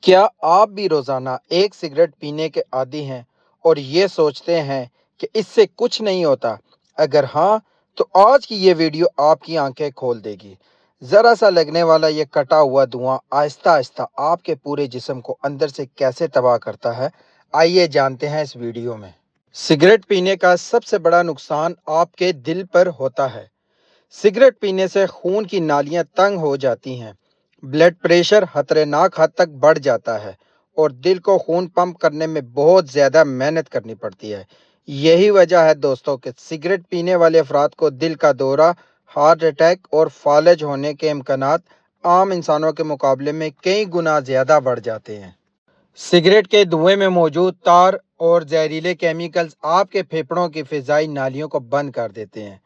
क्या आप भी रोज़ाना एक सिगरेट पीने के आदी हैं और ये सोचते हैं कि इससे कुछ नहीं होता? अगर हाँ, तो आज की ये वीडियो आपकी आंखें खोल देगी। ज़रा सा लगने वाला ये कटा हुआ धुआं आहिस्ता-आहिस्ता आपके पूरे जिस्म को अंदर से कैसे तबाह करता है, आइए जानते हैं इस वीडियो में। सिगरेट पीने का सबसे बड़ा नुकसान आपके दिल पर होता है। सिगरेट पीने से खून की नालियां तंग हो जाती हैं, ब्लड प्रेशर खतरनाक हद तक बढ़ जाता है और दिल को खून पंप करने में बहुत ज़्यादा मेहनत करनी पड़ती है। यही वजह है दोस्तों कि सिगरेट पीने वाले अफराद को दिल का दौरा, हार्ट अटैक और फालज होने के इम्कानात आम इंसानों के मुकाबले में कई गुना ज़्यादा बढ़ जाते हैं। सिगरेट के धुएं में मौजूद तार और जहरीले केमिकल्स आपके फेफड़ों की फ़िज़ाई नालियों को बंद कर देते हैं।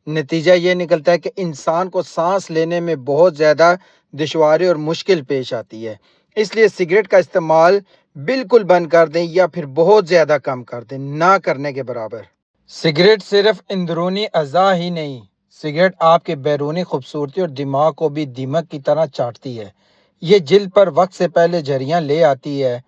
नतीजा ये निकलता है कि इंसान को सांस लेने में बहुत ज़्यादा दुश्वारी और मुश्किल पेश आती है। इसलिए सिगरेट का इस्तेमाल बिल्कुल बंद कर दें या फिर बहुत ज़्यादा कम कर दें, ना करने के बराबर। सिगरेट सिर्फ अंदरूनी अज़ा ही नहीं, सिगरेट आपके बैरूनी खूबसूरती और दिमाग को भी दीमक की तरह चाटती है। ये जिल्द पर वक्त से पहले झरियाँ ले आती है,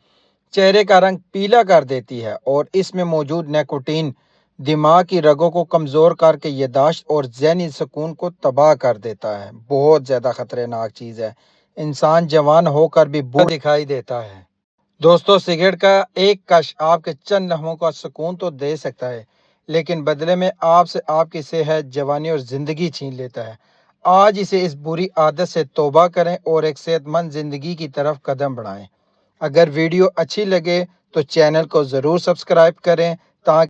चेहरे का रंग पीला कर देती है और इसमें मौजूद निकोटीन दिमाग की रगों को कमज़ोर करके याददाश्त और ज़हनी सुकून को तबाह कर देता है। बहुत ज़्यादा ख़तरनाक चीज़ है। इंसान जवान होकर भी बूढ़ा दिखाई देता है। दोस्तों, सिगरेट का एक कश आपके चंद लम्हों का सुकून तो दे सकता है, लेकिन बदले में आपसे आपकी सेहत, जवानी और ज़िंदगी छीन लेता है। आज इसे इस बुरी आदत से तौबा करें और एक सेहतमंद ज़िंदगी की तरफ कदम बढ़ाएं। अगर वीडियो अच्छी लगे तो चैनल को ज़रूर सब्सक्राइब करें ताकि